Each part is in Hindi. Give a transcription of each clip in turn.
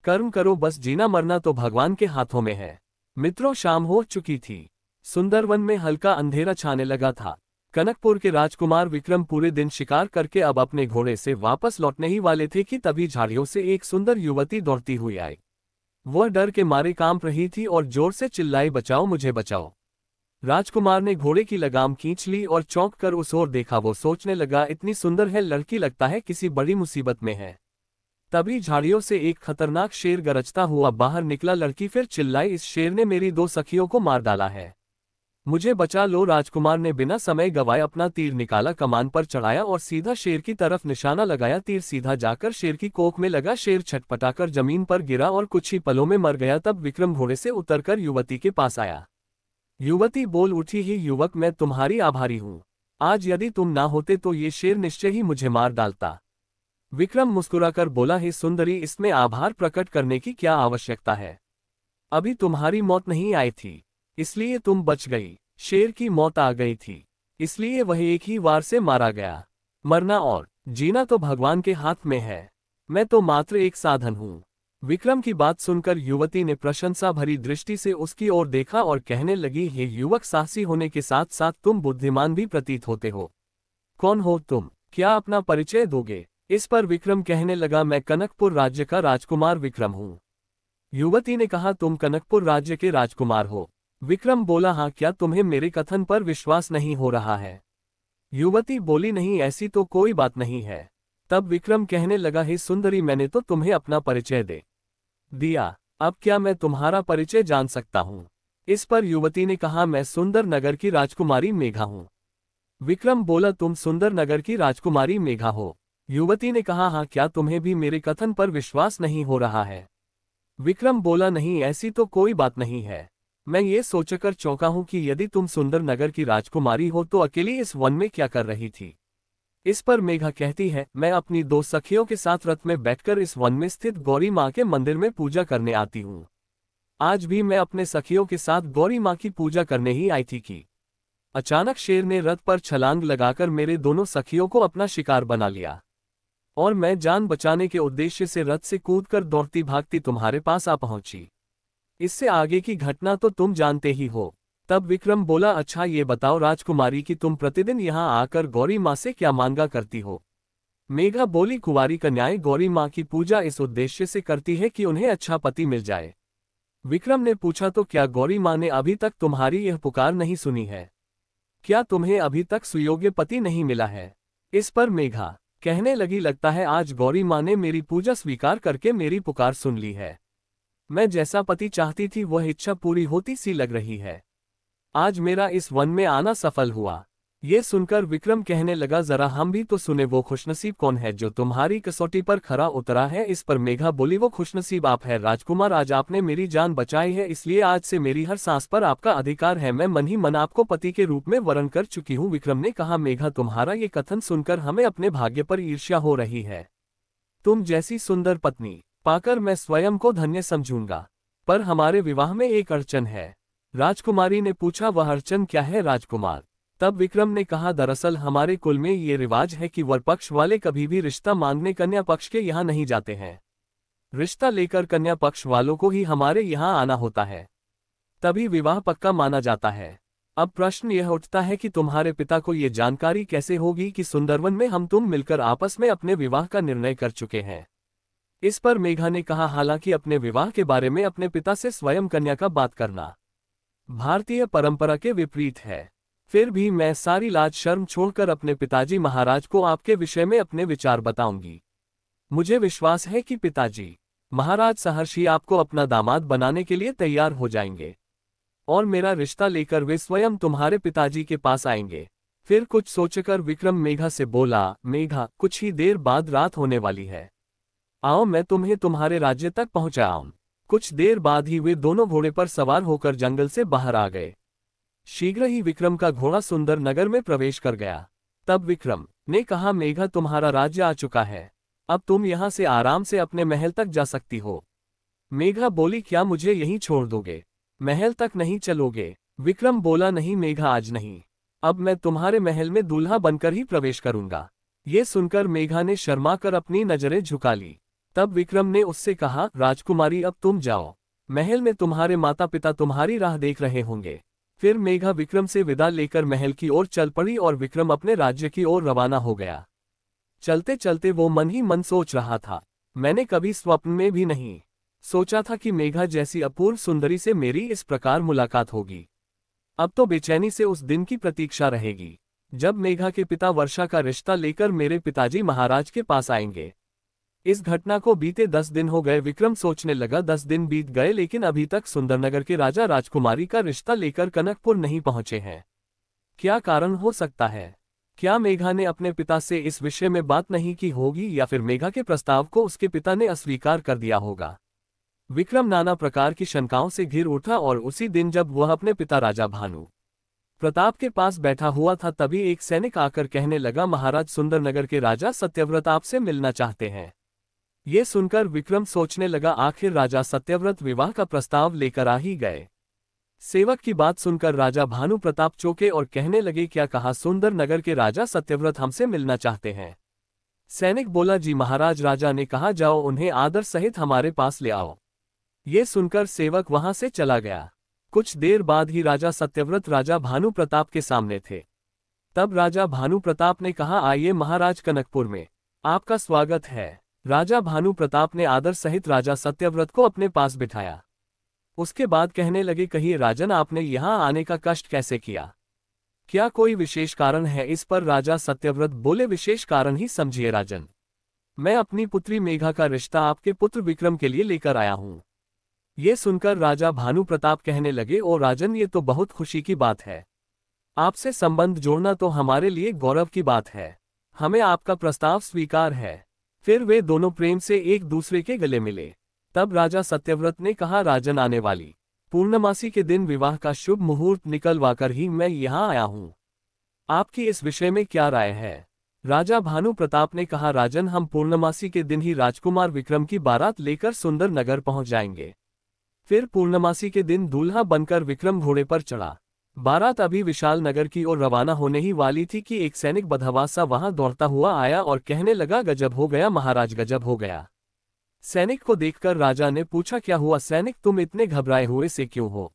कर्म करो, बस जीना मरना तो भगवान के हाथों में है। मित्रों, शाम हो चुकी थी। सुंदरवन में हल्का अंधेरा छाने लगा था। कनकपुर के राजकुमार विक्रम पूरे दिन शिकार करके अब अपने घोड़े से वापस लौटने ही वाले थे कि तभी झाड़ियों से एक सुंदर युवती दौड़ती हुई आई। वह डर के मारे कांप रही थी और जोर से चिल्लाई, बचाओ मुझे बचाओ। राजकुमार ने घोड़े की लगाम खींच ली और चौंक कर उस ओर देखा। वो सोचने लगा, इतनी सुंदर है लड़की, लगता है किसी बड़ी मुसीबत में है। तभी झाड़ियों से एक खतरनाक शेर गरजता हुआ बाहर निकला। लड़की फिर चिल्लाई, इस शेर ने मेरी 2 सखियों को मार डाला है, मुझे बचा लो। राजकुमार ने बिना समय गवाए अपना तीर निकाला, कमान पर चढ़ाया और सीधा शेर की तरफ निशाना लगाया। तीर सीधा जाकर शेर की कोख में लगा। शेर छटपटाकर जमीन पर गिरा और कुछ ही पलों में मर गया। तब विक्रम घोड़े से उतरकर युवती के पास आया। युवती बोल उठी, ही युवक, मैं तुम्हारी आभारी हूँ। आज यदि तुम ना होते तो ये शेर निश्चय ही मुझे मार डालता। विक्रम मुस्कुराकर बोला, हे सुंदरी, इसमें आभार प्रकट करने की क्या आवश्यकता है। अभी तुम्हारी मौत नहीं आई थी, इसलिए तुम बच गई। शेर की मौत आ गई थी, इसलिए वह एक ही वार से मारा गया। मरना और जीना तो भगवान के हाथ में है, मैं तो मात्र एक साधन हूँ। विक्रम की बात सुनकर युवती ने प्रशंसा भरी दृष्टि से उसकी ओर देखा और कहने लगी, हे युवक, साहसी होने के साथ साथ तुम बुद्धिमान भी प्रतीत होते हो। कौन हो तुम, क्या अपना परिचय दोगे। इस पर विक्रम कहने लगा, मैं कनकपुर राज्य का राजकुमार विक्रम हूँ। युवती ने कहा, तुम कनकपुर राज्य के राजकुमार हो। विक्रम बोला, हाँ, क्या तुम्हें मेरे कथन पर विश्वास नहीं हो रहा है। युवती बोली, नहीं, ऐसी तो कोई बात नहीं है। तब विक्रम कहने लगा, हे सुंदरी, मैंने तो तुम्हें अपना परिचय दे दिया, अब क्या मैं तुम्हारा परिचय जान सकता हूँ। इस पर युवती ने कहा, मैं सुंदर नगर की राजकुमारी मेघा हूँ। विक्रम बोला, तुम सुंदर नगर की राजकुमारी मेघा हो। युवती ने कहा, हाँ, क्या तुम्हें भी मेरे कथन पर विश्वास नहीं हो रहा है। विक्रम बोला, नहीं, ऐसी तो कोई बात नहीं है। मैं ये सोचकर चौंका हूं कि यदि तुम सुंदर नगर की राजकुमारी हो तो अकेली इस वन में क्या कर रही थी। इस पर मेघा कहती है, मैं अपनी 2 सखियों के साथ रथ में बैठकर इस वन में स्थित गौरी माँ के मंदिर में पूजा करने आती हूँ। आज भी मैं अपने सखियों के साथ गौरी माँ की पूजा करने ही आई थी कि अचानक शेर ने रथ पर छलांग लगाकर मेरे दोनों सखियों को अपना शिकार बना लिया और मैं जान बचाने के उद्देश्य से रथ से कूदकर दौड़ती भागती तुम्हारे पास आ पहुंची। इससे आगे की घटना तो तुम जानते ही हो। तब विक्रम बोला, अच्छा ये बताओ राजकुमारी कि तुम प्रतिदिन यहाँ आकर गौरी माँ से क्या मांगा करती हो। मेघा बोली, कुंवारी कन्याएं गौरी माँ की पूजा इस उद्देश्य से करती है कि उन्हें अच्छा पति मिल जाए। विक्रम ने पूछा, तो क्या गौरी माँ ने अभी तक तुम्हारी यह पुकार नहीं सुनी है। क्या तुम्हें अभी तक सुयोग्य पति नहीं मिला है। इस पर मेघा कहने लगी, लगता है आज गौरी माँ ने मेरी पूजा स्वीकार करके मेरी पुकार सुन ली है। मैं जैसा पति चाहती थी वह इच्छा पूरी होती सी लग रही है। आज मेरा इस वन में आना सफल हुआ। ये सुनकर विक्रम कहने लगा, जरा हम भी तो सुने, वो खुशनसीब कौन है जो तुम्हारी कसौटी पर खरा उतरा है। इस पर मेघा बोली, वो खुशनसीब आप है राजकुमार, आज आपने मेरी जान बचाई है, इसलिए आज से मेरी हर सांस पर आपका अधिकार है। मैं मन ही मन आपको पति के रूप में वरण कर चुकी हूँ। विक्रम ने कहा, मेघा, तुम्हारा ये कथन सुनकर हमें अपने भाग्य पर ईर्ष्या हो रही है। तुम जैसी सुंदर पत्नी पाकर मैं स्वयं को धन्य समझूंगा, पर हमारे विवाह में एक अड़चन है। राजकुमारी ने पूछा, वह अड़चन क्या है राजकुमार। तब विक्रम ने कहा, दरअसल हमारे कुल में ये रिवाज है कि वर पक्ष वाले कभी भी रिश्ता मांगने कन्या पक्ष के यहाँ नहीं जाते हैं। रिश्ता लेकर कन्या पक्ष वालों को ही हमारे यहाँ आना होता है, तभी विवाह पक्का माना जाता है। अब प्रश्न यह उठता है कि तुम्हारे पिता को ये जानकारी कैसे होगी कि सुंदरवन में हम तुम मिलकर आपस में अपने विवाह का निर्णय कर चुके हैं। इस पर मेघा ने कहा, हालांकि अपने विवाह के बारे में अपने पिता से स्वयं कन्या का बात करना भारतीय परंपरा के विपरीत है, फिर भी मैं सारी लाज शर्म छोड़कर अपने पिताजी महाराज को आपके विषय में अपने विचार बताऊंगी। मुझे विश्वास है कि पिताजी महाराज सहर्षि आपको अपना दामाद बनाने के लिए तैयार हो जाएंगे और मेरा रिश्ता लेकर वे स्वयं तुम्हारे पिताजी के पास आएंगे। फिर कुछ सोचकर विक्रम मेघा से बोला, मेघा, कुछ ही देर बाद रात होने वाली है, आओ मैं तुम्हें तुम्हारे राज्य तक पहुंचाऊं। कुछ देर बाद ही वे दोनों घोड़े पर सवार होकर जंगल से बाहर आ गए। शीघ्र ही विक्रम का घोड़ा सुंदर नगर में प्रवेश कर गया। तब विक्रम ने कहा, मेघा, तुम्हारा राज्य आ चुका है, अब तुम यहाँ से आराम से अपने महल तक जा सकती हो। मेघा बोली, क्या मुझे यहीं छोड़ दोगे, महल तक नहीं चलोगे। विक्रम बोला, नहीं मेघा, आज नहीं, अब मैं तुम्हारे महल में दूल्हा बनकर ही प्रवेश करूंगा। ये सुनकर मेघा ने शर्मा कर अपनी नजरें झुका ली। तब विक्रम ने उससे कहा, राजकुमारी अब तुम जाओ, महल में तुम्हारे माता पिता तुम्हारी राह देख रहे होंगे। फिर मेघा विक्रम से विदा लेकर महल की ओर चल पड़ी और विक्रम अपने राज्य की ओर रवाना हो गया। चलते चलते वो मन ही मन सोच रहा था, मैंने कभी स्वप्न में भी नहीं सोचा था कि मेघा जैसी अपूर्व सुंदरी से मेरी इस प्रकार मुलाकात होगी। अब तो बेचैनी से उस दिन की प्रतीक्षा रहेगी जब मेघा के पिता वर्षा का रिश्ता लेकर मेरे पिताजी महाराज के पास आएंगे। इस घटना को बीते 10 दिन हो गए। विक्रम सोचने लगा, 10 दिन बीत गए लेकिन अभी तक सुंदरनगर के राजा राजकुमारी का रिश्ता लेकर कनकपुर नहीं पहुंचे हैं। क्या कारण हो सकता है? क्या मेघा ने अपने पिता से इस विषय में बात नहीं की होगी या फिर मेघा के प्रस्ताव को उसके पिता ने अस्वीकार कर दिया होगा? विक्रम नाना प्रकार की शंकाओं से घिर उठा और उसी दिन जब वह अपने पिता राजा भानु प्रताप के पास बैठा हुआ था तभी एक सैनिक आकर कहने लगा, महाराज सुंदरनगर के राजा सत्यव्रत आपसे मिलना चाहते हैं। ये सुनकर विक्रम सोचने लगा, आखिर राजा सत्यव्रत विवाह का प्रस्ताव लेकर आ ही गए। सेवक की बात सुनकर राजा भानु प्रताप चौंके और कहने लगे, क्या कहा? सुंदरनगर के राजा सत्यव्रत हमसे मिलना चाहते हैं। सैनिक बोला, जी महाराज, राजा ने कहा जाओ उन्हें आदर सहित हमारे पास ले आओ। ये सुनकर सेवक वहां से चला गया। कुछ देर बाद ही राजा सत्यव्रत राजा भानु प्रताप के सामने थे। तब राजा भानु प्रताप ने कहा, आइए महाराज, कनकपुर में आपका स्वागत है। राजा भानु प्रताप ने आदर सहित राजा सत्यव्रत को अपने पास बिठाया। उसके बाद कहने लगे, कहिए राजन, आपने यहाँ आने का कष्ट कैसे किया? क्या कोई विशेष कारण है? इस पर राजा सत्यव्रत बोले, विशेष कारण ही समझिए राजन, मैं अपनी पुत्री मेघा का रिश्ता आपके पुत्र विक्रम के लिए लेकर आया हूँ। ये सुनकर राजा भानु प्रताप कहने लगे, ओ राजन, ये तो बहुत खुशी की बात है। आपसे संबंध जोड़ना तो हमारे लिए गौरव की बात है। हमें आपका प्रस्ताव स्वीकार है। फिर वे दोनों प्रेम से एक दूसरे के गले मिले। तब राजा सत्यव्रत ने कहा, राजन, आने वाली पूर्णमासी के दिन विवाह का शुभ मुहूर्त निकलवाकर ही मैं यहाँ आया हूँ। आपकी इस विषय में क्या राय है? राजा भानु प्रताप ने कहा, राजन, हम पूर्णमासी के दिन ही राजकुमार विक्रम की बारात लेकर सुंदरनगर पहुंच जाएंगे। फिर पूर्णमासी के दिन दूल्हा बनकर विक्रम घोड़े पर चढ़ा। बारात अभी विशाल नगर की ओर रवाना होने ही वाली थी कि एक सैनिक बदहवास सा वहां दौड़ता हुआ आया और कहने लगा, गजब हो गया महाराज, गजब हो गया। सैनिक को देखकर राजा ने पूछा, क्या हुआ सैनिक, तुम इतने घबराए हुए से क्यों हो?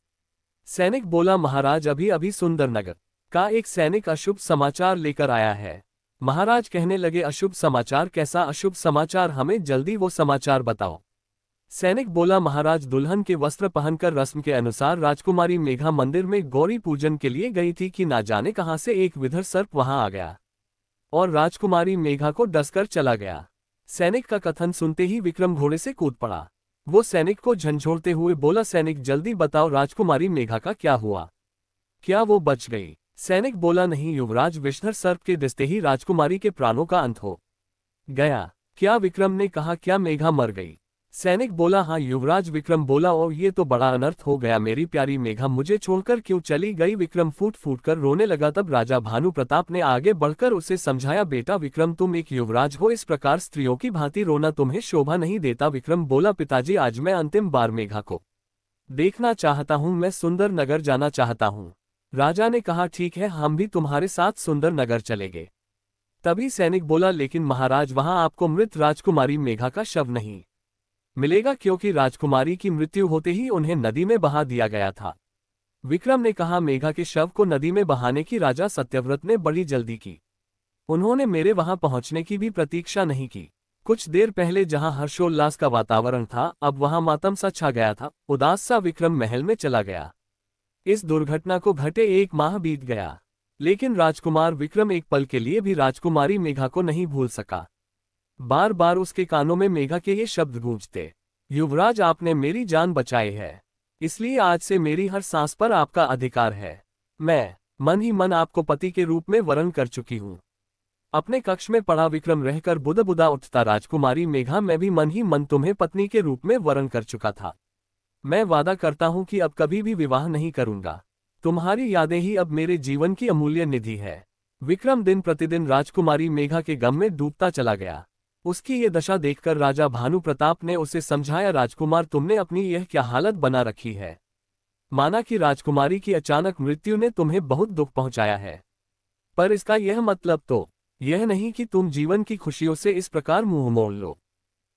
सैनिक बोला, महाराज, अभी अभी सुंदरनगर का एक सैनिक अशुभ समाचार लेकर आया है। महाराज कहने लगे, अशुभ समाचार? कैसा अशुभ समाचार? हमें जल्दी वो समाचार बताओ। सैनिक बोला, महाराज, दुल्हन के वस्त्र पहनकर रस्म के अनुसार राजकुमारी मेघा मंदिर में गौरी पूजन के लिए गई थी कि ना जाने कहां से एक विधर सर्प वहां आ गया और राजकुमारी मेघा को डसकर चला गया। सैनिक का कथन सुनते ही विक्रम घोड़े से कूद पड़ा। वो सैनिक को झंझोड़ते हुए बोला, सैनिक, जल्दी बताओ, राजकुमारी मेघा का क्या हुआ? क्या वो बच गई? सैनिक बोला, नहीं युवराज, विषधर सर्प के डसते ही राजकुमारी के प्राणों का अंत हो गया। क्या? विक्रम ने कहा, क्या मेघा मर गई? सैनिक बोला, हाँ युवराज। विक्रम बोला, और ये तो बड़ा अनर्थ हो गया, मेरी प्यारी मेघा मुझे छोड़कर क्यों चली गई? विक्रम फूट फूट कर रोने लगा। तब राजा भानु प्रताप ने आगे बढ़कर उसे समझाया, बेटा विक्रम, तुम एक युवराज हो, इस प्रकार स्त्रियों की भांति रोना तुम्हें शोभा नहीं देता। विक्रम बोला, पिताजी, आज मैं अंतिम बार मेघा को देखना चाहता हूँ, मैं सुंदरनगर जाना चाहता हूँ। राजा ने कहा, ठीक है, हम भी तुम्हारे साथ सुंदरनगर चलेंगे। तभी सैनिक बोला, लेकिन महाराज, वहां आपको मृत राजकुमारी मेघा का शव नहीं मिलेगा, क्योंकि राजकुमारी की मृत्यु होते ही उन्हें नदी में बहा दिया गया था। विक्रम ने कहा, मेघा के शव को नदी में बहाने की राजा सत्यव्रत ने बड़ी जल्दी की। उन्होंने मेरे वहां पहुंचने की भी प्रतीक्षा नहीं की। कुछ देर पहले जहां हर्षोल्लास का वातावरण था, अब वहां मातम सा छा गया था। उदास सा विक्रम महल में चला गया। इस दुर्घटना को घटे 1 माह बीत गया, लेकिन राजकुमार विक्रम एक पल के लिए भी राजकुमारी मेघा को नहीं भूल सका। बार बार उसके कानों में मेघा के ये शब्द गूंजते, युवराज, आपने मेरी जान बचाई है, इसलिए आज से मेरी हर सांस पर आपका अधिकार है। मैं मन ही मन आपको पति के रूप में वरण कर चुकी हूँ। अपने कक्ष में पड़ा विक्रम रहकर बुदा उठता, राजकुमारी मेघा, मैं भी मन ही मन तुम्हें पत्नी के रूप में वरण कर चुका था। मैं वादा करता हूं कि अब कभी भी विवाह नहीं करूंगा। तुम्हारी यादें ही अब मेरे जीवन की अमूल्य निधि है। विक्रम दिन प्रतिदिन राजकुमारी मेघा के गम में डूबता चला गया। उसकी ये दशा देखकर राजा भानु प्रताप ने उसे समझाया, राजकुमार, तुमने अपनी यह क्या हालत बना रखी है? माना कि राजकुमारी की अचानक मृत्यु ने तुम्हें बहुत दुख पहुंचाया है, पर इसका यह मतलब तो यह नहीं कि तुम जीवन की खुशियों से इस प्रकार मुंह मोड़ लो।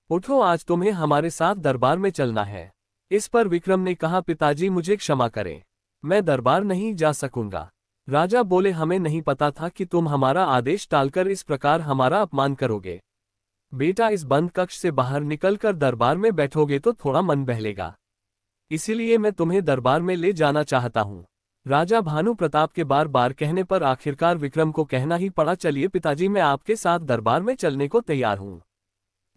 उठो, आज तुम्हें हमारे साथ दरबार में चलना है। इस पर विक्रम ने कहा, पिताजी मुझे क्षमा करें, मैं दरबार नहीं जा सकूंगा। राजा बोले, हमें नहीं पता था कि तुम हमारा आदेश टालकर इस प्रकार हमारा अपमान करोगे। बेटा, इस बंद कक्ष से बाहर निकलकर दरबार में बैठोगे तो थोड़ा मन बहलेगा, इसीलिए मैं तुम्हें दरबार में ले जाना चाहता हूँ। राजा भानु प्रताप के बार बार कहने पर आखिरकार विक्रम को कहना ही पड़ा, चलिए पिताजी, मैं आपके साथ दरबार में चलने को तैयार हूँ।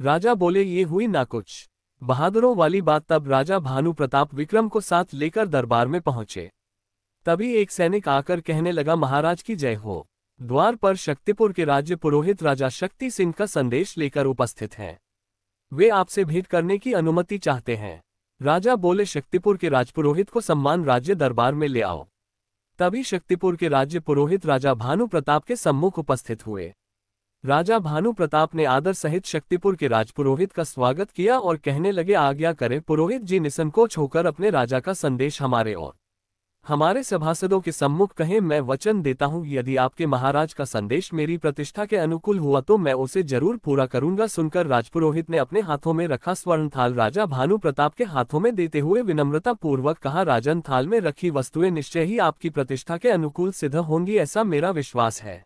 राजा बोले, ये हुई ना कुछ बहादुरों वाली बात। तब राजा भानु प्रताप विक्रम को साथ लेकर दरबार में पहुंचे। तभी एक सैनिक आकर कहने लगा, महाराज की जय हो। द्वार पर शक्तिपुर के राज्य पुरोहित राजा शक्ति सिंह का संदेश लेकर उपस्थित हैं। वे आपसे भेंट करने की अनुमति चाहते हैं। राजा बोले, शक्तिपुर के राजपुरोहित को सम्मान राज्य दरबार में ले आओ। तभी शक्तिपुर के राज्य पुरोहित राजा भानु प्रताप के सम्मुख उपस्थित हुए। राजा भानु प्रताप ने आदर सहित शक्तिपुर के राजपुरोहित का स्वागत किया और कहने लगे, आज्ञा करें पुरोहित जी, निसंकोच होकर अपने राजा का संदेश हमारे और हमारे सभासदों के सम्मुख कहें। मैं वचन देता हूं, यदि आपके महाराज का संदेश मेरी प्रतिष्ठा के अनुकूल हुआ तो मैं उसे जरूर पूरा करूंगा। सुनकर राजपुरोहित ने अपने हाथों में रखा स्वर्ण थाल राजा भानु प्रताप के हाथों में देते हुए विनम्रता पूर्वक कहा, राजन, थाल में रखी वस्तुएं निश्चय ही आपकी प्रतिष्ठा के अनुकूल सिद्ध होंगी, ऐसा मेरा विश्वास है।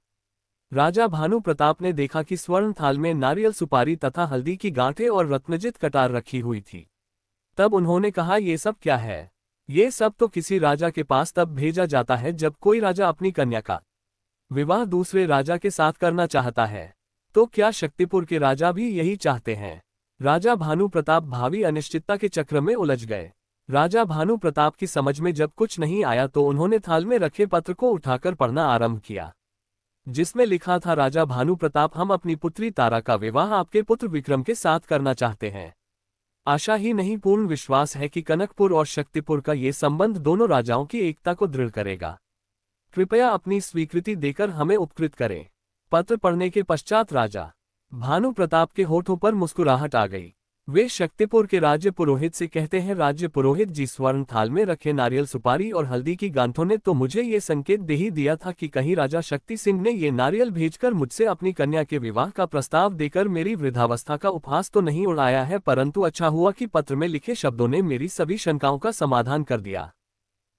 राजा भानु प्रताप ने देखा कि स्वर्ण थाल में नारियल, सुपारी तथा हल्दी की गांठें और रत्नजित कटार रखी हुई थी। तब उन्होंने कहा, ये सब क्या है? ये सब तो किसी राजा के पास तब भेजा जाता है जब कोई राजा अपनी कन्या का विवाह दूसरे राजा के साथ करना चाहता है। तो क्या शक्तिपुर के राजा भी यही चाहते हैं? राजा भानु प्रताप भावी अनिश्चितता के चक्र में उलझ गए। राजा भानु प्रताप की समझ में जब कुछ नहीं आया तो उन्होंने थाल में रखे पत्र को उठाकर पढ़ना आरंभ किया, जिसमें लिखा था, राजा भानु प्रताप, हम अपनी पुत्री तारा का विवाह आपके पुत्र विक्रम के साथ करना चाहते हैं। आशा ही नहीं, पूर्ण विश्वास है कि कनकपुर और शक्तिपुर का ये संबंध दोनों राजाओं की एकता को दृढ़ करेगा। कृपया अपनी स्वीकृति देकर हमें उपकृत करें। पत्र पढ़ने के पश्चात राजा भानु प्रताप के होठों पर मुस्कुराहट आ गई। वे शक्तिपुर के राज्य पुरोहित से कहते हैं, राज्य पुरोहित जी, स्वर्ण थाल में रखे नारियल, सुपारी और हल्दी की गांठों ने तो मुझे ये संकेत दे ही दिया था कि कहीं राजा शक्ति सिंह ने ये नारियल भेजकर मुझसे अपनी कन्या के विवाह का प्रस्ताव देकर मेरी वृद्धावस्था का उपहास तो नहीं उड़ाया है। परंतु अच्छा हुआ कि पत्र में लिखे शब्दों ने मेरी सभी शंकाओं का समाधान कर दिया।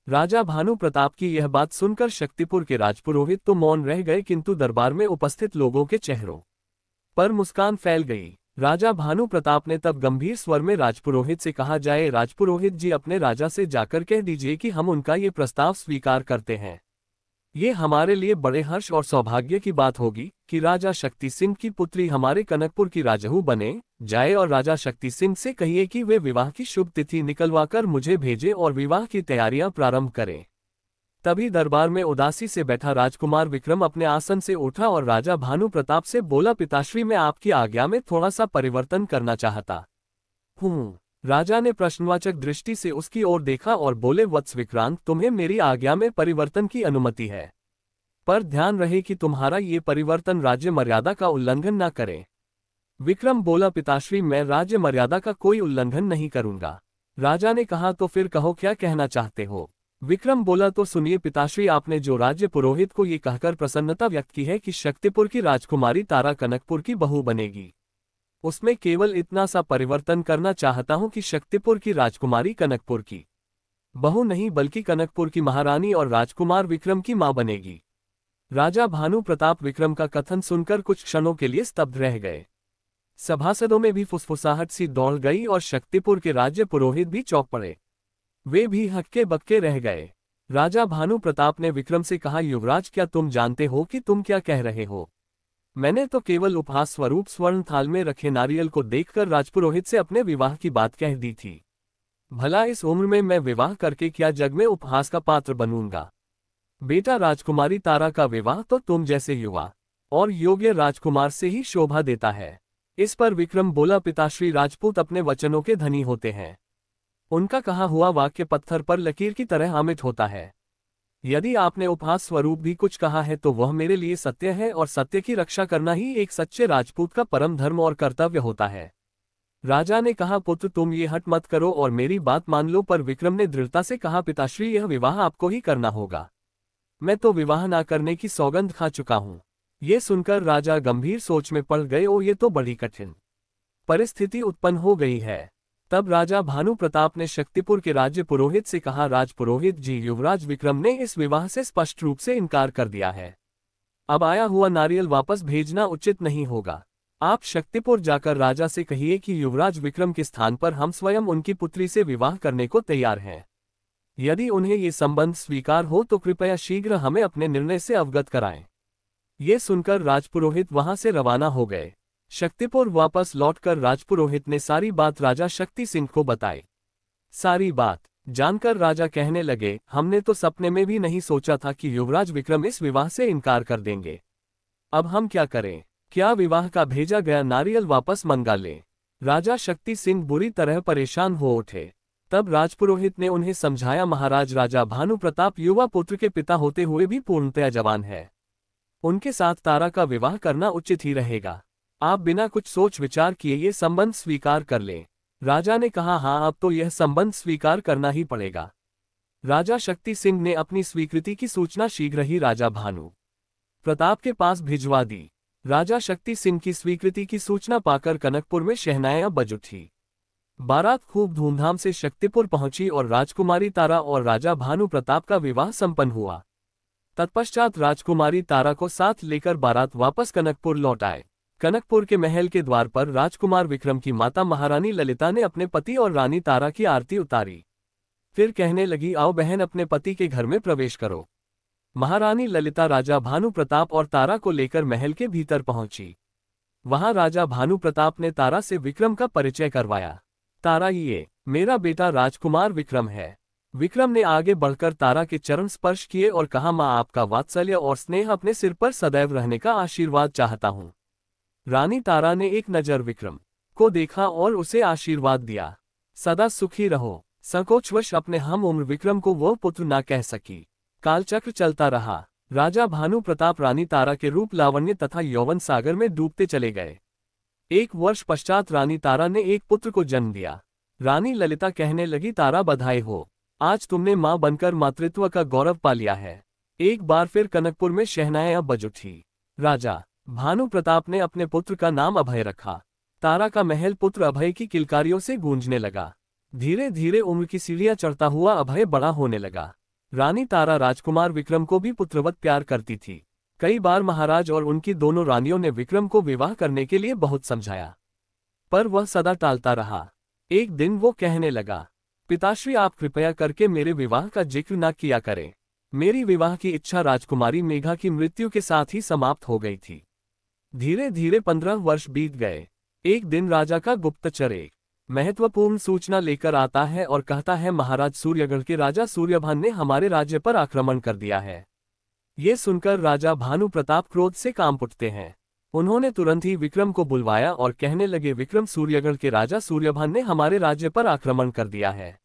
राजा भानु प्रताप की यह बात सुनकर शक्तिपुर के राजपुरोहित तो मौन रह गए, किंतु दरबार में उपस्थित लोगों के चेहरों पर मुस्कान फैल गई। राजा भानु प्रताप ने तब गंभीर स्वर में राजपुरोहित से कहा, जाए राजपुरोहित जी, अपने राजा से जाकर कह दीजिए कि हम उनका ये प्रस्ताव स्वीकार करते हैं। ये हमारे लिए बड़े हर्ष और सौभाग्य की बात होगी कि राजा शक्ति सिंह की पुत्री हमारे कनकपुर की राजहू बने। जाए और राजा शक्ति सिंह से कहिए कि वे विवाह की शुभ तिथि निकलवाकर मुझे भेजे और विवाह की तैयारियां प्रारंभ करें। तभी दरबार में उदासी से बैठा राजकुमार विक्रम अपने आसन से उठा और राजा भानु प्रताप से बोला, पिताश्री, मैं आपकी आज्ञा में थोड़ा सा परिवर्तन करना चाहता हूँ। राजा ने प्रश्नवाचक दृष्टि से उसकी ओर देखा और बोले, वत्स विक्रांत, तुम्हें मेरी आज्ञा में परिवर्तन की अनुमति है, पर ध्यान रहे कि तुम्हारा ये परिवर्तन राज्य मर्यादा का उल्लंघन न करे। विक्रम बोला, पिताश्री, मैं राज्य मर्यादा का कोई उल्लंघन नहीं करूंगा। राजा ने कहा, तो फिर कहो, क्या कहना चाहते हो? विक्रम बोला, तो सुनिए पिताश्री, आपने जो राज्य पुरोहित को ये कहकर प्रसन्नता व्यक्त की है कि शक्तिपुर की राजकुमारी तारा कनकपुर की बहू बनेगी, उसमें केवल इतना सा परिवर्तन करना चाहता हूं कि शक्तिपुर की राजकुमारी कनकपुर की बहू नहीं बल्कि कनकपुर की महारानी और राजकुमार विक्रम की मां बनेगी। राजा भानु प्रताप विक्रम का कथन सुनकर कुछ क्षणों के लिए स्तब्ध रह गए। सभासदों में भी फुसफुसाहट सी दौड़ गई और शक्तिपुर के राज्य पुरोहित भी चौंक पड़े। वे भी हक्के बक्के रह गए। राजा भानु प्रताप ने विक्रम से कहा, युवराज, क्या तुम जानते हो कि तुम क्या कह रहे हो? मैंने तो केवल उपहास स्वरूप स्वर्ण थाल में रखे नारियल को देखकर राजपुरोहित से अपने विवाह की बात कह दी थी। भला इस उम्र में मैं विवाह करके क्या जग में उपहास का पात्र बनूंगा? बेटा, राजकुमारी तारा का विवाह तो तुम जैसे युवा और योग्य राजकुमार से ही शोभा देता है। इस पर विक्रम बोला, पिताश्री, राजपूत अपने वचनों के धनी होते हैं। उनका कहा हुआ वाक्य पत्थर पर लकीर की तरह अमिट होता है। यदि आपने उपहास स्वरूप भी कुछ कहा है तो वह मेरे लिए सत्य है, और सत्य की रक्षा करना ही एक सच्चे राजपूत का परम धर्म और कर्तव्य होता है। राजा ने कहा, पुत्र, तुम ये हट मत करो और मेरी बात मान लो। पर विक्रम ने दृढ़ता से कहा, पिताश्री, यह विवाह आपको ही करना होगा। मैं तो विवाह ना करने की सौगंध खा चुका हूं। ये सुनकर राजा गंभीर सोच में पड़ गए। ओ, ये तो बड़ी कठिन परिस्थिति उत्पन्न हो गई है। तब राजा भानु प्रताप ने शक्तिपुर के राज्य पुरोहित से कहा, राजपुरोहित जी, युवराज विक्रम ने इस विवाह से स्पष्ट रूप से इनकार कर दिया है। अब आया हुआ नारियल वापस भेजना उचित नहीं होगा। आप शक्तिपुर जाकर राजा से कहिए कि युवराज विक्रम के स्थान पर हम स्वयं उनकी पुत्री से विवाह करने को तैयार हैं। यदि उन्हें ये संबंध स्वीकार हो तो कृपया शीघ्र हमें अपने निर्णय से अवगत कराएं। ये सुनकर राजपुरोहित वहां से रवाना हो गए। शक्तिपुर वापस लौटकर राजपुरोहित ने सारी बात राजा शक्ति सिंह को बताई। सारी बात जानकर राजा कहने लगे, हमने तो सपने में भी नहीं सोचा था कि युवराज विक्रम इस विवाह से इनकार कर देंगे। अब हम क्या करें? क्या विवाह का भेजा गया नारियल वापस मंगा लें? राजा शक्ति सिंह बुरी तरह परेशान हो उठे। तब राजपुरोहित ने उन्हें समझाया, महाराज, राजा भानु प्रताप युवा पुत्र के पिता होते हुए भी पूर्णतया जवान है। उनके साथ तारा का विवाह करना उचित ही रहेगा। आप बिना कुछ सोच विचार किए ये संबंध स्वीकार कर लें। राजा ने कहा, हाँ, अब तो यह संबंध स्वीकार करना ही पड़ेगा। राजा शक्ति सिंह ने अपनी स्वीकृति की सूचना शीघ्र ही राजा भानु प्रताप के पास भिजवा दी। राजा शक्ति सिंह की स्वीकृति की सूचना पाकर कनकपुर में शहनाइयां बज उठी। बारात खूब धूमधाम से शक्तिपुर पहुंची और राजकुमारी तारा और राजा भानु प्रताप का विवाह संपन्न हुआ। तत्पश्चात राजकुमारी तारा को साथ लेकर बारात वापस कनकपुर लौट आए। कनकपुर के महल के द्वार पर राजकुमार विक्रम की माता महारानी ललिता ने अपने पति और रानी तारा की आरती उतारी। फिर कहने लगी, आओ बहन, अपने पति के घर में प्रवेश करो। महारानी ललिता राजा भानु प्रताप और तारा को लेकर महल के भीतर पहुंची। वहां राजा भानु प्रताप ने तारा से विक्रम का परिचय करवाया। तारा, ये मेरा बेटा राजकुमार विक्रम है। विक्रम ने आगे बढ़कर तारा के चरण स्पर्श किए और कहा, मां, आपका वात्सल्य और स्नेह अपने सिर पर सदैव रहने का आशीर्वाद चाहता हूं। रानी तारा ने एक नजर विक्रम को देखा और उसे आशीर्वाद दिया, सदा सुखी रहो। संकोचवश अपने हम उम्र विक्रम को वो पुत्र ना कह सकी। कालचक्र चलता रहा। राजा भानु प्रताप रानी तारा के रूप, लावण्य तथा यौवन सागर में डूबते चले गए। 1 वर्ष पश्चात रानी तारा ने एक पुत्र को जन्म दिया। रानी ललिता कहने लगी, तारा, बधाई हो, आज तुमने मां बनकर मातृत्व का गौरव पा लिया है। एक बार फिर कनकपुर में शहनाइयां बज उठी। राजा भानु प्रताप ने अपने पुत्र का नाम अभय रखा। तारा का महल पुत्र अभय की किलकारियों से गूंजने लगा। धीरे धीरे उम्र की सीढ़ियां चढ़ता हुआ अभय बड़ा होने लगा। रानी तारा राजकुमार विक्रम को भी पुत्रवत प्यार करती थी। कई बार महाराज और उनकी दोनों रानियों ने विक्रम को विवाह करने के लिए बहुत समझाया, पर वह सदा टालता रहा। एक दिन वो कहने लगा, पिताश्री, आप कृपया करके मेरे विवाह का जिक्र न किया करें। मेरी विवाह की इच्छा राजकुमारी मेघा की मृत्यु के साथ ही समाप्त हो गई थी। धीरे धीरे 15 वर्ष बीत गए। एक दिन राजा का गुप्तचर एक महत्वपूर्ण सूचना लेकर आता है और कहता है, महाराज, सूर्यगढ़ के राजा सूर्यभान ने हमारे राज्य पर आक्रमण कर दिया है। ये सुनकर राजा भानु प्रताप क्रोध से कांप उठते हैं। उन्होंने तुरंत ही विक्रम को बुलवाया और कहने लगे, विक्रम, सूर्यगढ़ के राजा सूर्यभान ने हमारे राज्य पर आक्रमण कर दिया है।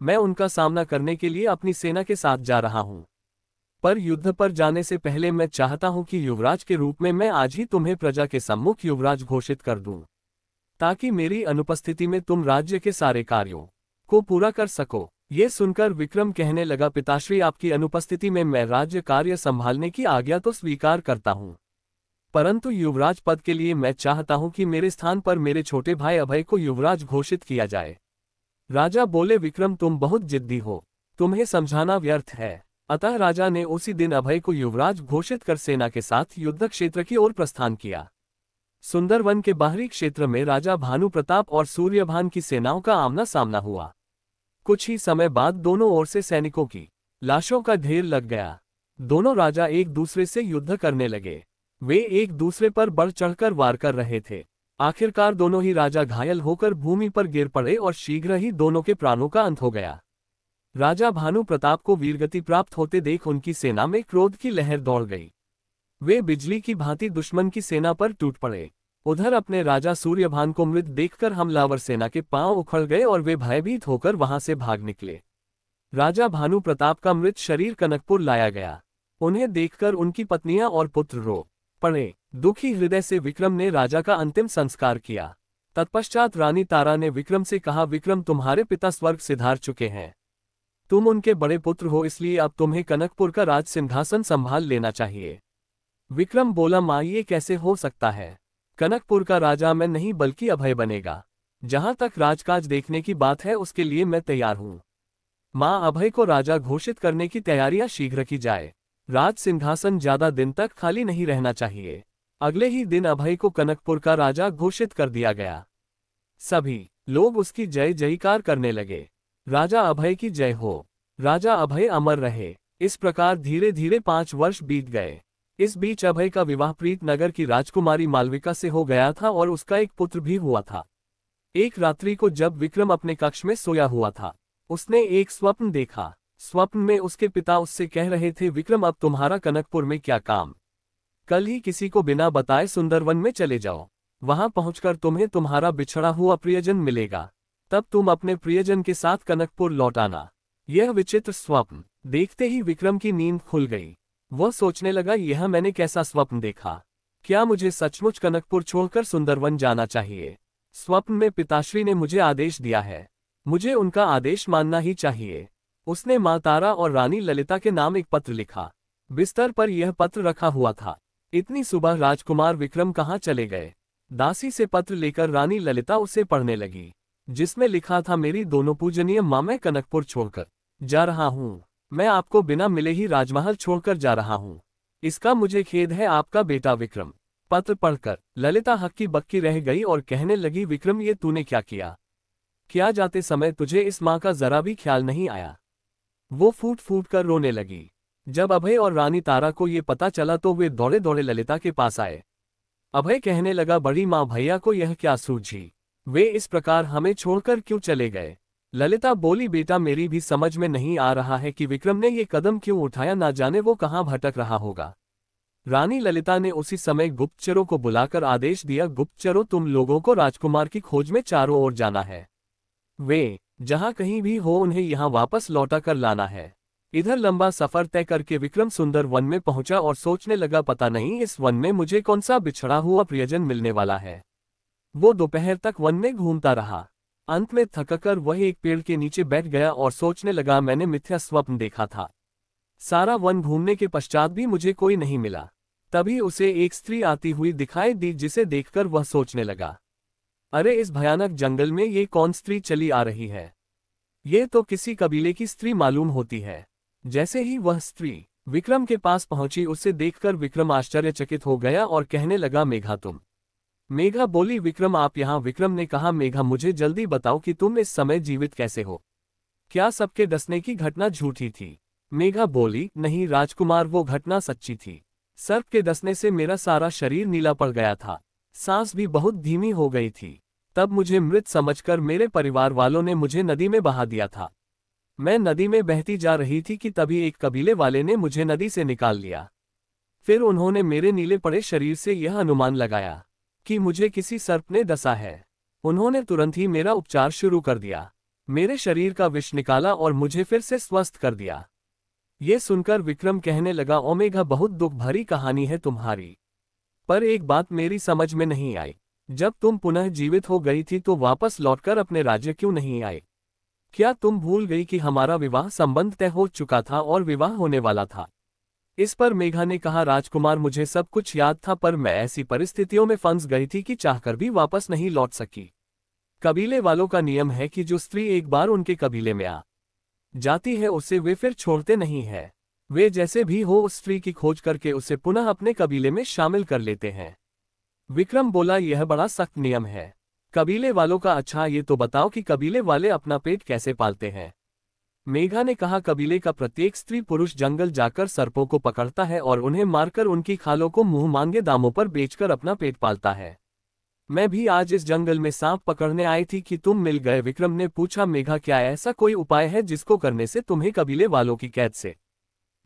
मैं उनका सामना करने के लिए अपनी सेना के साथ जा रहा हूं। पर युद्ध पर जाने से पहले मैं चाहता हूं कि युवराज के रूप में मैं आज ही तुम्हें प्रजा के सम्मुख युवराज घोषित कर दूं, ताकि मेरी अनुपस्थिति में तुम राज्य के सारे कार्यों को पूरा कर सको। ये सुनकर विक्रम कहने लगा, पिताश्री, आपकी अनुपस्थिति में मैं राज्य कार्य संभालने की आज्ञा तो स्वीकार करता हूं, परंतु युवराज पद के लिए मैं चाहता हूं कि मेरे स्थान पर मेरे छोटे भाई अभय को युवराज घोषित किया जाए। राजा बोले, विक्रम, तुम बहुत जिद्दी हो, तुम्हें समझाना व्यर्थ है। अतः राजा ने उसी दिन अभय को युवराज घोषित कर सेना के साथ युद्ध क्षेत्र की ओर प्रस्थान किया। सुंदरवन के बाहरी क्षेत्र में राजा भानु प्रताप और सूर्यभान की सेनाओं का आमना सामना हुआ। कुछ ही समय बाद दोनों ओर से सैनिकों की लाशों का ढेर लग गया। दोनों राजा एक दूसरे से युद्ध करने लगे। वे एक दूसरे पर बढ़ चढ़कर वार कर रहे थे। आखिरकार दोनों ही राजा घायल होकर भूमि पर गिर पड़े और शीघ्र ही दोनों के प्राणों का अंत हो गया। राजा भानु प्रताप को वीरगति प्राप्त होते देख उनकी सेना में क्रोध की लहर दौड़ गई। वे बिजली की भांति दुश्मन की सेना पर टूट पड़े। उधर अपने राजा सूर्यभान को मृत देखकर हमलावर सेना के पांव उखड़ गए और वे भयभीत होकर वहां से भाग निकले। राजा भानु प्रताप का मृत शरीर कनकपुर लाया गया। उन्हें देखकर उनकी पत्नियां और पुत्र रो पड़े। दुखी हृदय से विक्रम ने राजा का अंतिम संस्कार किया। तत्पश्चात रानी तारा ने विक्रम से कहा, विक्रम, तुम्हारे पिता स्वर्ग सिधार चुके हैं। तुम उनके बड़े पुत्र हो, इसलिए अब तुम्हें कनकपुर का राज सिंहासन संभाल लेना चाहिए। विक्रम बोला, मां, ये कैसे हो सकता है? कनकपुर का राजा मैं नहीं बल्कि अभय बनेगा। जहां तक राजकाज देखने की बात है उसके लिए मैं तैयार हूं। मां अभय को राजा घोषित करने की तैयारियां शीघ्र की जाए। राज सिंहासन ज्यादा दिन तक खाली नहीं रहना चाहिए। अगले ही दिन अभय को कनकपुर का राजा घोषित कर दिया गया। सभी लोग उसकी जय जयकार करने लगे। राजा अभय की जय हो, राजा अभय अमर रहे। इस प्रकार धीरे धीरे 5 वर्ष बीत गए। इस बीच अभय का विवाह प्रीत नगर की राजकुमारी मालविका से हो गया था और उसका एक पुत्र भी हुआ था। एक रात्रि को जब विक्रम अपने कक्ष में सोया हुआ था, उसने एक स्वप्न देखा। स्वप्न में उसके पिता उससे कह रहे थे, विक्रम अब तुम्हारा कनकपुर में क्या काम? कल ही किसी को बिना बताए सुंदरवन में चले जाओ। वहां पहुंचकर तुम्हें तुम्हारा बिछड़ा हुआ प्रियजन मिलेगा। तब तुम अपने प्रियजन के साथ कनकपुर लौट आना। यह विचित्र स्वप्न देखते ही विक्रम की नींद खुल गई। वह सोचने लगा, यह मैंने कैसा स्वप्न देखा? क्या मुझे सचमुच कनकपुर छोड़कर सुंदरवन जाना चाहिए? स्वप्न में पिताश्री ने मुझे आदेश दिया है, मुझे उनका आदेश मानना ही चाहिए। उसने मां तारा और रानी ललिता के नाम एक पत्र लिखा। बिस्तर पर यह पत्र रखा हुआ था। इतनी सुबह राजकुमार विक्रम कहाँ चले गए? दासी से पत्र लेकर रानी ललिता उसे पढ़ने लगी, जिसमें लिखा था, मेरी दोनों पूजनीय मां, मैं कनकपुर छोड़कर जा रहा हूँ। मैं आपको बिना मिले ही राजमहल छोड़कर जा रहा हूँ। इसका मुझे खेद है, आपका बेटा विक्रम। पत्र पढ़कर ललिता हक्की बक्की रह गई और कहने लगी, विक्रम ये तूने क्या किया? क्या जाते समय तुझे इस मां का जरा भी ख्याल नहीं आया? वो फूट फूट कर रोने लगी। जब अभय और रानी तारा को ये पता चला तो वे दौड़े दौड़े ललिता के पास आए। अभय कहने लगा, बड़ी मां, भैया को यह क्या सूझी? वे इस प्रकार हमें छोड़कर क्यों चले गए? ललिता बोली, बेटा मेरी भी समझ में नहीं आ रहा है कि विक्रम ने ये कदम क्यों उठाया, ना जाने वो कहाँ भटक रहा होगा। रानी ललिता ने उसी समय गुप्तचरों को बुलाकर आदेश दिया, गुप्तचरों, तुम लोगों को राजकुमार की खोज में चारों ओर जाना है। वे जहां कहीं भी हो उन्हें यहां वापस लौटा कर लाना है। इधर लंबा सफर तय करके विक्रम सुंदर वन में पहुंचा और सोचने लगा, पता नहीं इस वन में मुझे कौन सा बिछड़ा हुआ प्रियजन मिलने वाला है। वो दोपहर तक वन में घूमता रहा। अंत में थककर वह एक पेड़ के नीचे बैठ गया और सोचने लगा, मैंने मिथ्या स्वप्न देखा था। सारा वन घूमने के पश्चात भी मुझे कोई नहीं मिला। तभी उसे एक स्त्री आती हुई दिखाई दी, जिसे देखकर वह सोचने लगा, अरे इस भयानक जंगल में ये कौन स्त्री चली आ रही है? ये तो किसी कबीले की स्त्री मालूम होती है। जैसे ही वह स्त्री विक्रम के पास पहुंची, उसे देखकर विक्रम आश्चर्यचकित हो गया और कहने लगा, मेघा तुम? मेघा बोली, विक्रम आप यहाँ? विक्रम ने कहा, मेघा मुझे जल्दी बताओ कि तुम इस समय जीवित कैसे हो? क्या सबके डसने की घटना झूठी थी? मेघा बोली, नहीं राजकुमार, वो घटना सच्ची थी। सर्प के डसने से मेरा सारा शरीर नीला पड़ गया था, सांस भी बहुत धीमी हो गई थी। तब मुझे मृत समझकर मेरे परिवार वालों ने मुझे नदी में बहा दिया था। मैं नदी में बहती जा रही थी कि तभी एक कबीले वाले ने मुझे नदी से निकाल लिया। फिर उन्होंने मेरे नीले पड़े शरीर से यह अनुमान लगाया कि मुझे किसी सर्प ने डसा है। उन्होंने तुरंत ही मेरा उपचार शुरू कर दिया, मेरे शरीर का विष निकाला और मुझे फिर से स्वस्थ कर दिया। ये सुनकर विक्रम कहने लगा, ओमेगा बहुत दुख भरी कहानी है तुम्हारी, पर एक बात मेरी समझ में नहीं आई। जब तुम पुनः जीवित हो गई थी तो वापस लौटकर अपने राज्य क्यों नहीं आए? क्या तुम भूल गई कि हमारा विवाह संबंध तय हो चुका था और विवाह होने वाला था? इस पर मेघा ने कहा, राजकुमार मुझे सब कुछ याद था, पर मैं ऐसी परिस्थितियों में फंस गई थी कि चाहकर भी वापस नहीं लौट सकी। कबीले वालों का नियम है कि जो स्त्री एक बार उनके कबीले में आ जाती है उसे वे फिर छोड़ते नहीं है। वे जैसे भी हो उस स्त्री की खोज करके उसे पुनः अपने कबीले में शामिल कर लेते हैं। विक्रम बोला, यह बड़ा सख्त नियम है। कबीले वालों का? अच्छा ये तो बताओ कि कबीले वाले अपना पेट कैसे पालते हैं? मेघा ने कहा, कबीले का प्रत्येक स्त्री पुरुष जंगल जाकर सर्पों को पकड़ता है और उन्हें मारकर उनकी खालों को मुंह मांगे दामों पर बेचकर अपना पेट पालता है। मैं भी आज इस जंगल में सांप पकड़ने आई थी कि तुम मिल गए। विक्रम ने पूछा, मेघा क्या ऐसा कोई उपाय है जिसको करने से तुम्हें कबीले वालों की कैद से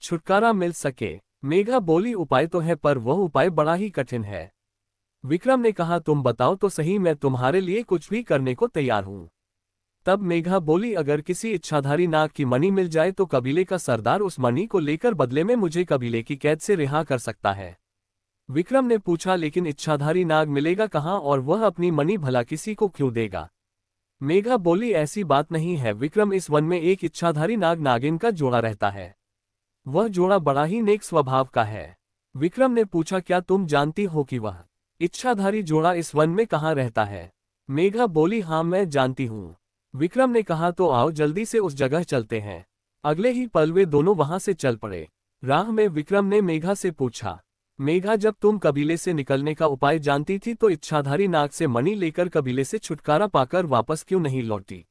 छुटकारा मिल सके? मेघा बोली, उपाय तो है, पर वह उपाय बड़ा ही कठिन है। विक्रम ने कहा, तुम बताओ तो सही, मैं तुम्हारे लिए कुछ भी करने को तैयार हूं। तब मेघा बोली, अगर किसी इच्छाधारी नाग की मणि मिल जाए तो कबीले का सरदार उस मणि को लेकर बदले में मुझे कबीले की कैद से रिहा कर सकता है। विक्रम ने पूछा, लेकिन इच्छाधारी नाग मिलेगा कहाँ और वह अपनी मणि भला किसी को क्यों देगा? मेघा बोली, ऐसी बात नहीं है विक्रम, इस वन में एक इच्छाधारी नाग नागिन का जोड़ा रहता है। वह जोड़ा बड़ा ही नेक स्वभाव का है। विक्रम ने पूछा, क्या तुम जानती हो कि वह इच्छाधारी जोड़ा इस वन में कहाँ रहता है? मेघा बोली, हाँ मैं जानती हूँ। विक्रम ने कहा, तो आओ जल्दी से उस जगह चलते हैं। अगले ही पल वे दोनों वहां से चल पड़े। राह में विक्रम ने मेघा से पूछा, मेघा जब तुम कबीले से निकलने का उपाय जानती थी तो इच्छाधारी नाग से मणि लेकर कबीले से छुटकारा पाकर वापस क्यों नहीं लौटी?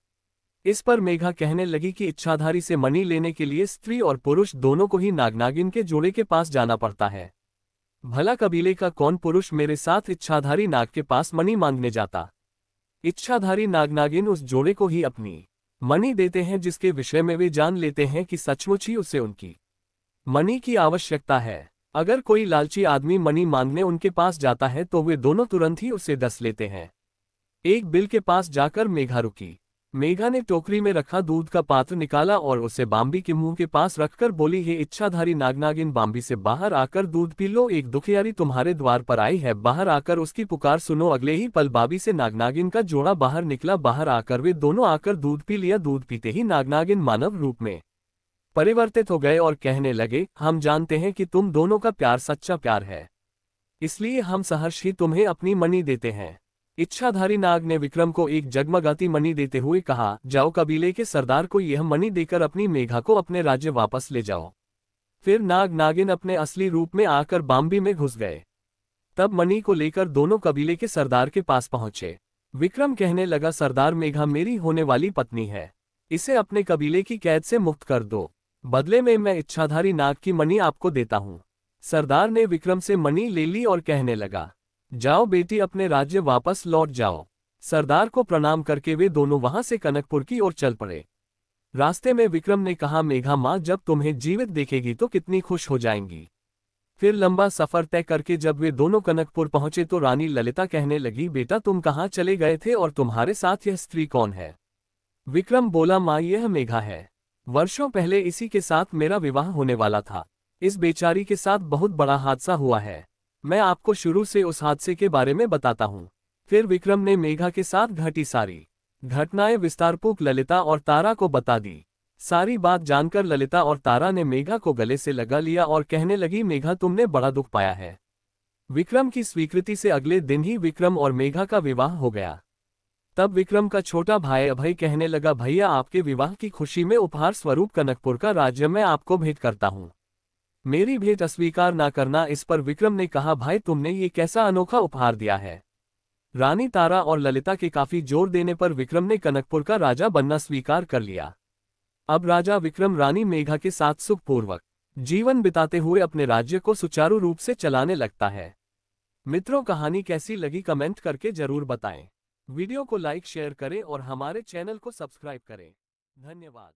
इस पर मेघा कहने लगी कि इच्छाधारी से मणि लेने के लिए स्त्री और पुरुष दोनों को ही नागनागिन के जोड़े के पास जाना पड़ता है। भला कबीले का कौन पुरुष मेरे साथ इच्छाधारी नाग के पास मणि मांगने जाता? इच्छाधारी नागनागिन उस जोड़े को ही अपनी मणि देते हैं जिसके विषय में वे जान लेते हैं कि सचमुच ही उसे उनकी मणि की आवश्यकता है। अगर कोई लालची आदमी मणि मांगने उनके पास जाता है तो वे दोनों तुरंत ही उसे डस लेते हैं। एक बिल के पास जाकर मेघा रुकी। मेघा ने टोकरी में रखा दूध का पात्र निकाला और उसे बाम्बी के मुंह के पास रखकर बोली, हे इच्छाधारी नागनागिन, बाम्बी से बाहर आकर दूध पी लो। एक दुखियारी तुम्हारे द्वार पर आई है, बाहर आकर उसकी पुकार सुनो। अगले ही पल बाम्बी से नागनागिन का जोड़ा बाहर निकला। बाहर आकर वे दोनों आकर दूध पी लिया। दूध पीते ही नागनागिन मानव रूप में परिवर्तित हो गए और कहने लगे, हम जानते हैं कि तुम दोनों का प्यार सच्चा प्यार है, इसलिए हम सहर्ष ही तुम्हें अपनी मणि देते हैं। इच्छाधारी नाग ने विक्रम को एक जगमगाती मणि देते हुए कहा, जाओ कबीले के सरदार को यह मणि देकर अपनी मेघा को अपने राज्य वापस ले जाओ। फिर नाग नागिन अपने असली रूप में आकर बाम्बी में घुस गए। तब मणि को लेकर दोनों कबीले के सरदार के पास पहुंचे। विक्रम कहने लगा, सरदार, मेघा मेरी होने वाली पत्नी है, इसे अपने कबीले की कैद से मुक्त कर दो। बदले में मैं इच्छाधारी नाग की मणि आपको देता हूँ। सरदार ने विक्रम से मणि ले ली और कहने लगा, जाओ बेटी, अपने राज्य वापस लौट जाओ। सरदार को प्रणाम करके वे दोनों वहां से कनकपुर की ओर चल पड़े। रास्ते में विक्रम ने कहा, मेघा माँ जब तुम्हें जीवित देखेगी तो कितनी खुश हो जाएंगी। फिर लंबा सफर तय करके जब वे दोनों कनकपुर पहुंचे तो रानी ललिता कहने लगी, बेटा तुम कहाँ चले गए थे और तुम्हारे साथ यह स्त्री कौन है? विक्रम बोला, माँ यह मेघा है। वर्षों पहले इसी के साथ मेरा विवाह होने वाला था। इस बेचारी के साथ बहुत बड़ा हादसा हुआ है। मैं आपको शुरू से उस हादसे के बारे में बताता हूँ। फिर विक्रम ने मेघा के साथ घटी सारी घटनाएं विस्तारपूर्वक ललिता और तारा को बता दी। सारी बात जानकर ललिता और तारा ने मेघा को गले से लगा लिया और कहने लगी, मेघा तुमने बड़ा दुख पाया है। विक्रम की स्वीकृति से अगले दिन ही विक्रम और मेघा का विवाह हो गया। तब विक्रम का छोटा भाई अभय कहने लगा, भैया आपके विवाह की खुशी में उपहार स्वरूप कनकपुर का राज्य मैं आपको भेंट करता हूँ, मेरी भेंट अस्वीकार ना करना। इस पर विक्रम ने कहा, भाई तुमने ये कैसा अनोखा उपहार दिया है? रानी तारा और ललिता के काफी जोर देने पर विक्रम ने कनकपुर का राजा बनना स्वीकार कर लिया। अब राजा विक्रम रानी मेघा के साथ सुखपूर्वक जीवन बिताते हुए अपने राज्य को सुचारू रूप से चलाने लगता है। मित्रों, कहानी कैसी लगी कमेंट करके जरूर बताएं। वीडियो को लाइक शेयर करें और हमारे चैनल को सब्सक्राइब करें। धन्यवाद।